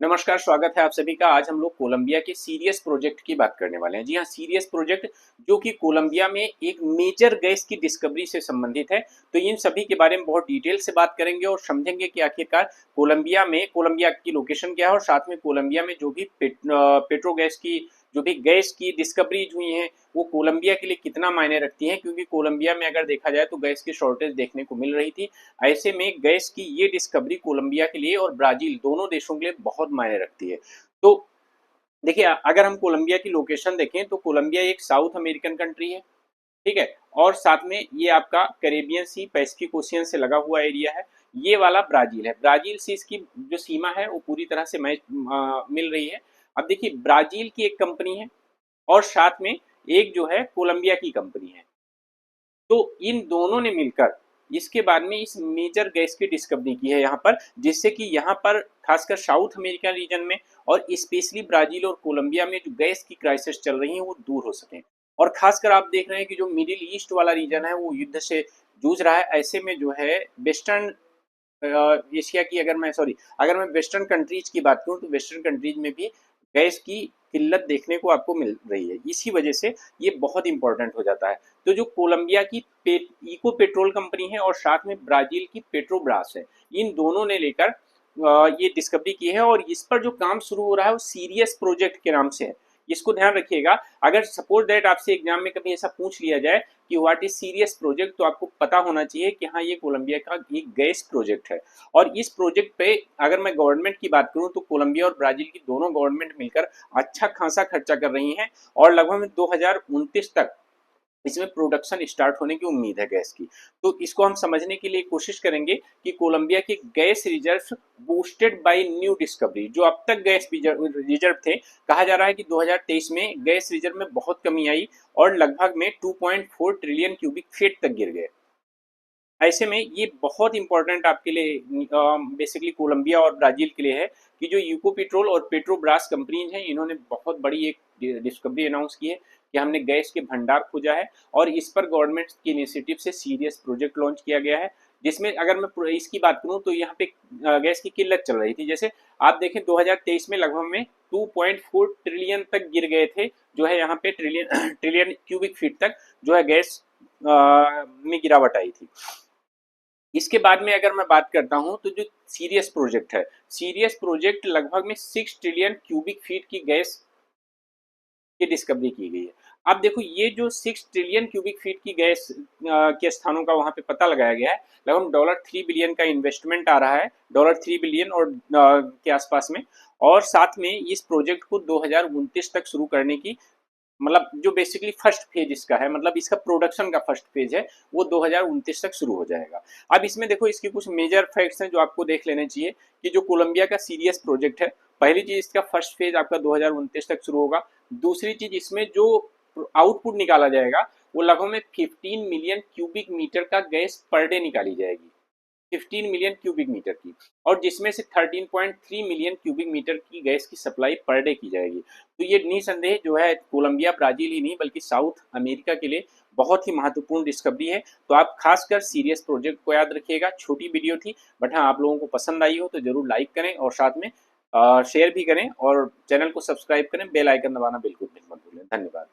नमस्कार, स्वागत है आप सभी का। आज हम लोग कोलंबिया के सीरियस प्रोजेक्ट की बात करने वाले हैं। जी हाँ, सीरियस प्रोजेक्ट जो कि कोलंबिया में एक मेजर गैस की डिस्कवरी से संबंधित है। तो इन सभी के बारे में बहुत डिटेल से बात करेंगे और समझेंगे कि आखिरकार कोलंबिया की लोकेशन क्या है और साथ में कोलंबिया में जो भी पेट्रो गैस की जो भी गैस की डिस्कवरीज हुई हैं वो कोलंबिया के लिए कितना मायने रखती हैं, क्योंकि कोलंबिया में अगर देखा जाए तो गैस की शॉर्टेज देखने को मिल रही थी। ऐसे में गैस की ये डिस्कवरी कोलंबिया के लिए और ब्राजील दोनों देशों के लिए बहुत मायने रखती है। तो देखिए, अगर हम कोलंबिया की लोकेशन देखें तो कोलंबिया एक साउथ अमेरिकन कंट्री है, ठीक है। और साथ में ये आपका कैरेबियन सी पैसिफिक ओशियन से लगा हुआ एरिया है। ये वाला ब्राजील है। ब्राजील से इसकी जो सीमा है वो पूरी तरह से मैच मिल रही है। अब देखिए, ब्राजील की एक कंपनी है और साथ में एक जो है कोलंबिया की कंपनी है। तो इन दोनों ने मिलकर इसके बाद में इस मेजर गैस की डिस्कवरी की है यहाँ पर, जिससे कि यहाँ पर खासकर साउथ अमेरिका रीजन में और स्पेशली ब्राजील और कोलंबिया में जो गैस की क्राइसिस चल रही है वो दूर हो सके। और खासकर आप देख रहे हैं कि जो मिडिल ईस्ट वाला रीजन है वो युद्ध से जूझ रहा है। ऐसे में जो है वेस्टर्न एशिया की अगर मैं वेस्टर्न कंट्रीज की बात करूं तो वेस्टर्न कंट्रीज में भी गैस की किल्लत देखने को आपको मिल रही है। इसी वजह से ये बहुत इंपॉर्टेंट हो जाता है। तो जो कोलंबिया की इको पेट्रोल कंपनी है और साथ में ब्राजील की पेट्रोब्रास है, इन दोनों ने लेकर ये डिस्कवरी की है और इस पर जो काम शुरू हो रहा है वो सीरियस प्रोजेक्ट के नाम से है। इसको ध्यान रखिएगा। अगर सपोज दैट आपसे एग्जाम में कभी ऐसा पूछ लिया जाए कि व्हाट इज सीरियस प्रोजेक्ट, तो आपको पता होना चाहिए कि हाँ, ये कोलंबिया का एक गैस प्रोजेक्ट है। और इस प्रोजेक्ट पे अगर मैं गवर्नमेंट की बात करूं तो कोलंबिया और ब्राजील की दोनों गवर्नमेंट मिलकर अच्छा खासा खर्चा कर रही हैं और लगभग 2029 तक इसमें प्रोडक्शन स्टार्ट होने की उम्मीद है गैस की। तो इसको हम समझने के लिए कोशिश करेंगे कि कोलंबिया के gas reserve boosted by new discovery, जो अब तक गैस रिजर्व थे, कहा जा रहा है कि 2023 में गैस रिजर्व में बहुत कमी आई और लगभग में 2.4 ट्रिलियन क्यूबिक फीट तक गिर गए। ऐसे में ये बहुत इंपॉर्टेंट आपके लिए बेसिकली कोलंबिया और ब्राजील के लिए है कि जो यूको पेट्रोल और पेट्रोब्रास कंपनीज हैं, इन्होंने बहुत बड़ी एक डिस्कवरी अनाउंस की है कि हमने गैस के भंडार खोजा है और इस पर गवर्नमेंट की इनिशिएटिव से सीरियस प्रोजेक्ट लॉन्च किया गया है। जिसमें अगर मैं इसकी बात करूं तो यहाँ पे गैस की किल्लत चल रही थी। जैसे आप देखें 2023 में लगभग में 2.4 ट्रिलियन तक गिर गए थे, जो है यहाँ पे ट्रिलियन ट्रिलियन क्यूबिक फीट तक जो है गैस में गिरावट आई थी। इसके बाद में अगर मैं बात करता हूं तो जो सीरियस प्रोजेक्ट है, सीरियस प्रोजेक्ट लगभग में 6 ट्रिलियन क्यूबिक फीट की गैस की डिस्कवरी की गई है। अब देखो, ये जो 6 ट्रिलियन क्यूबिक फीट की गैस के स्थानों का वहां पे पता लगाया गया है। लगभग $3 बिलियन का इन्वेस्टमेंट आ रहा है, $3 बिलियन और के आसपास में। और साथ में इस प्रोजेक्ट को 2029 तक शुरू करने की, मतलब जो बेसिकली फर्स्ट फेज इसका है, मतलब इसका प्रोडक्शन का फर्स्ट फेज है, वो 2029 तक शुरू हो जाएगा। अब इसमें देखो, इसके कुछ मेजर फैक्ट्स हैं जो आपको देख लेने चाहिए कि जो कोलंबिया का सीरियस प्रोजेक्ट है, पहली चीज इसका फर्स्ट फेज आपका 2029 तक शुरू होगा। दूसरी चीज, इसमें जो आउटपुट निकाला जाएगा वो लगभग में 15 मिलियन क्यूबिक मीटर का गैस पर डे निकाली जाएगी, 15 मिलियन क्यूबिक मीटर की। और जिसमें से 13.3 मिलियन क्यूबिक मीटर की गैस की सप्लाई पर डे की जाएगी। तो ये निसंदेह जो है कोलंबिया ब्राजील ही नहीं बल्कि साउथ अमेरिका के लिए बहुत ही महत्वपूर्ण डिस्कवरी है। तो आप खासकर सीरियस प्रोजेक्ट को याद रखिएगा। छोटी वीडियो थी, बट हाँ, आप लोगों को पसंद आई हो तो जरूर लाइक करें और साथ में शेयर भी करें और चैनल को सब्सक्राइब करें। बेल आइकन दबाना बिल्कुल मत भूलें। धन्यवाद।